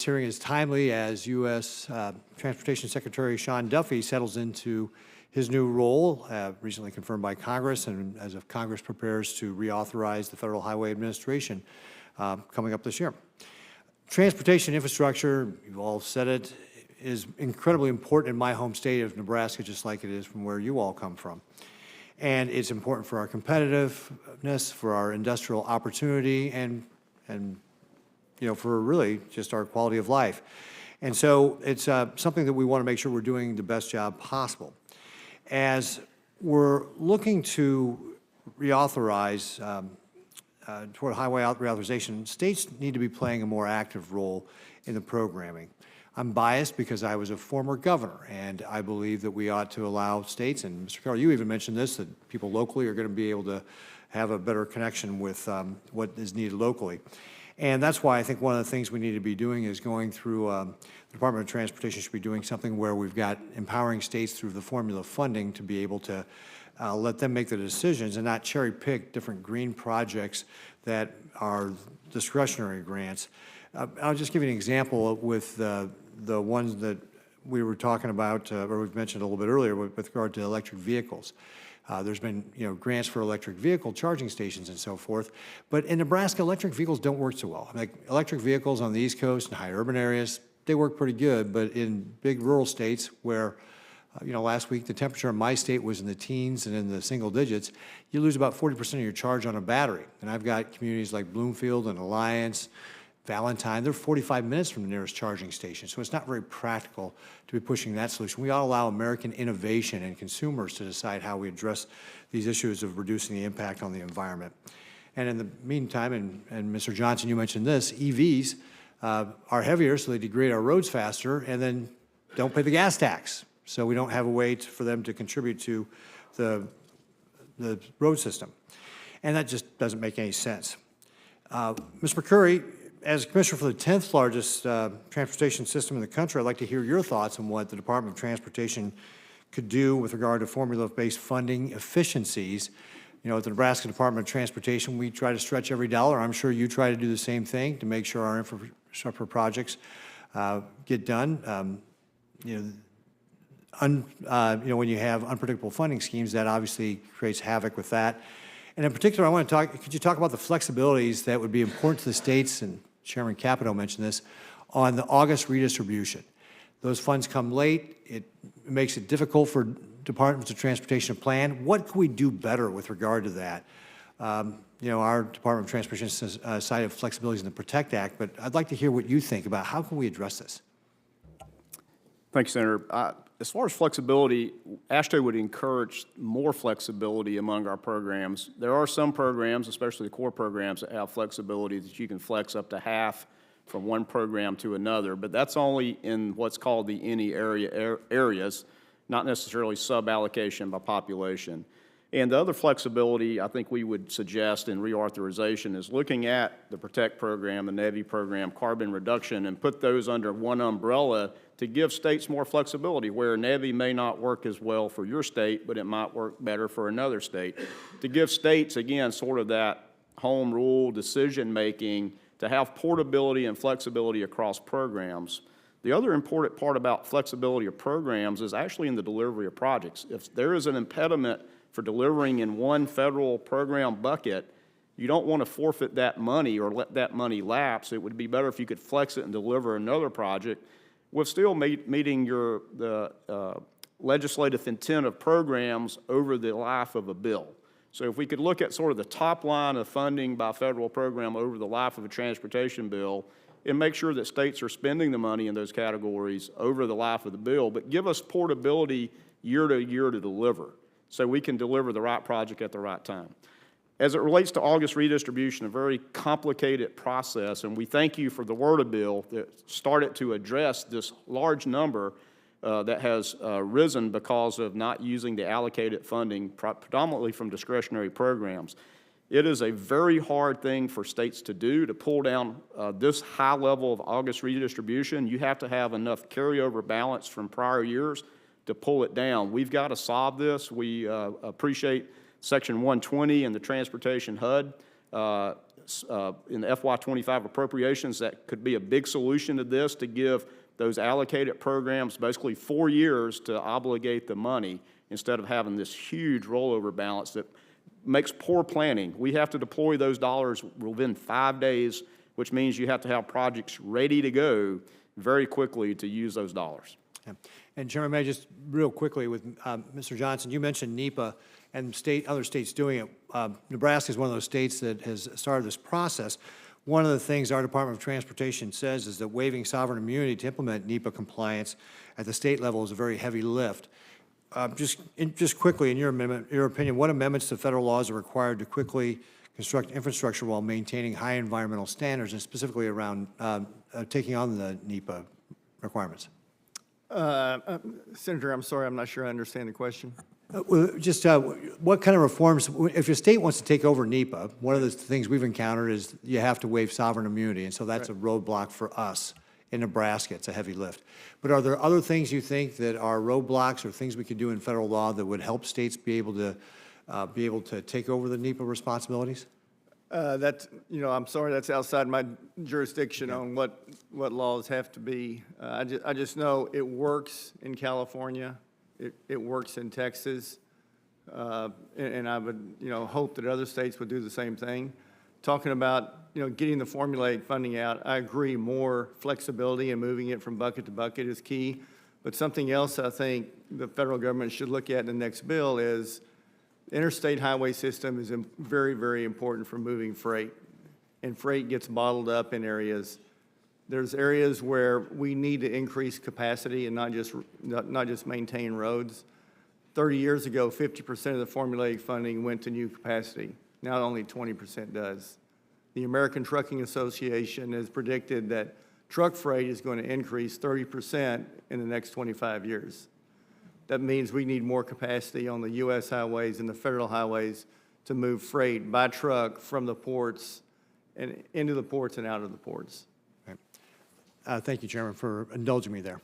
hearing is timely as U.S. Transportation Secretary Sean Duffy settles into his new role, recently confirmed by Congress, and as if Congress prepares to reauthorize the Federal Highway Administration coming up this year. Transportation infrastructure, you've all said it, is incredibly important in my home state of Nebraska, just like it is from where you all come from. And it's important for our competitiveness, for our industrial opportunity, and for really just our quality of life. And so it's something that we want to make sure we're doing the best job possible. As we're looking to reauthorize toward highway reauthorization, states need to be playing a more active role in the programming. I'm biased because I was a former governor, and I believe that we ought to allow states, and Mr. Carroll, you even mentioned this, that people locally are going to be able to have a better connection with what is needed locally. And that's why I think one of the things we need to be doing is going through, the Department of Transportation should be doing something where we've got empowering states through the formula funding to be able to let them make the decisions and not cherry pick different green projects that are discretionary grants. I'll just give you an example with the ones that we were talking about, or we've mentioned a little bit earlier with regard to electric vehicles. There's been, grants for electric vehicle charging stations and so forth. But in Nebraska, electric vehicles don't work so well. Like electric vehicles on the East Coast and high urban areas, they work pretty good. But in big rural states where, last week the temperature in my state was in the teens and in the single digits, you lose about 40% of your charge on a battery. And I've got communities like Bloomfield and Alliance, Valentine, they're 45 minutes from the nearest charging station. So it's not very practical to be pushing that solution. We ought to allow American innovation and consumers to decide how we address these issues of reducing the impact on the environment. And in the meantime, and Mr. Johnson, you mentioned this, EVs are heavier, so they degrade our roads faster, and then don't pay the gas tax. So we don't have a way for them to contribute to the road system. And that just doesn't make any sense. Ms. McCurry, as Commissioner for the 10th largest transportation system in the country, I'd like to hear your thoughts on what the Department of Transportation could do with regard to formula-based funding efficiencies. At the Nebraska Department of Transportation, we try to stretch every dollar. I'm sure you try to do the same thing to make sure our infrastructure projects get done. When you have unpredictable funding schemes, that obviously creates havoc with that. And in particular, I want to could you talk about the flexibilities that would be important to the states, and Chairman Capito mentioned this, on the August redistribution. Those funds come late. It makes it difficult for departments of transportation to plan. What can we do better with regard to that? Our Department of Transportation cited flexibilities in the PROTECT Act, but I'd like to hear what you think about how can we address this? Thank you, Senator. As far as flexibility, AASHTO would encourage more flexibility among our programs. There are some programs, especially the core programs, that have flexibility that you can flex up to half from one program to another, but that's only in what's called the any areas, not necessarily sub-allocation by population. And the other flexibility I think we would suggest in reauthorization is looking at the PROTECT program, the NEVI program, carbon reduction, and put those under one umbrella to give states more flexibility, where NEVI may not work as well for your state, but it might work better for another state. To give states, again, sort of that home rule decision-making, to have portability and flexibility across programs. The other important part about flexibility of programs is actually in the delivery of projects. If there is an impediment for delivering in one federal program bucket, you don't want to forfeit that money or let that money lapse. It would be better if you could flex it and deliver another project with still meeting the legislative intent of programs over the life of a bill. So if we could look at sort of the top line of funding by federal program over the life of a transportation bill and make sure that states are spending the money in those categories over the life of the bill, but give us portability year to year to deliver so we can deliver the right project at the right time. As it relates to August redistribution, a very complicated process, and we thank you for the WRDA bill that started to address this large number that has risen because of not using the allocated funding predominantly from discretionary programs. It is a very hard thing for states to do, to pull down this high level of August redistribution. You have to have enough carryover balance from prior years to pull it down. We've got to solve this. We appreciate Section 120 and the Transportation HUD in the FY25 appropriations, that could be a big solution to this, to give those allocated programs basically 4 years to obligate the money instead of having this huge rollover balance that makes poor planning. We have to deploy those dollars within 5 days, which means you have to have projects ready to go very quickly to use those dollars. Yeah. And Chairman, may I just real quickly with Mr. Johnson, you mentioned NEPA and other states doing it. Nebraska is one of those states that has started this process. One of the things our Department of Transportation says is that waiving sovereign immunity to implement NEPA compliance at the state level is a very heavy lift. Just quickly, in your opinion, what amendments to federal laws are required to quickly construct infrastructure while maintaining high environmental standards, and specifically around taking on the NEPA requirements? Senator, I'm sorry, I'm not sure I understand the question. What kind of reforms, if your state wants to take over NEPA, one of the things we've encountered is you have to waive sovereign immunity, and so that's a roadblock for us. In Nebraska, it's a heavy lift. But are there other things you think that are roadblocks or things we could do in federal law that would help states be able to take over the NEPA responsibilities? I'm sorry, that's outside my jurisdiction on what laws have to be. I just know it works in California, it works in Texas, and I would, hope that other states would do the same thing. Talking about, getting the formulaic funding out, I agree, more flexibility and moving it from bucket to bucket is key. But something else I think the federal government should look at in the next bill is the interstate highway system is very, very important for moving freight. And freight gets bottled up in areas. There's areas where we need to increase capacity and not just maintain roads. 30 years ago, 50% of the formulaic funding went to new capacity. Now only 20% does. The American Trucking Association has predicted that truck freight is going to increase 30% in the next 25 years. That means we need more capacity on the U.S. highways and the federal highways to move freight by truck from the ports and into the ports and out of the ports. Right. Thank you, Chairman, for indulging me there.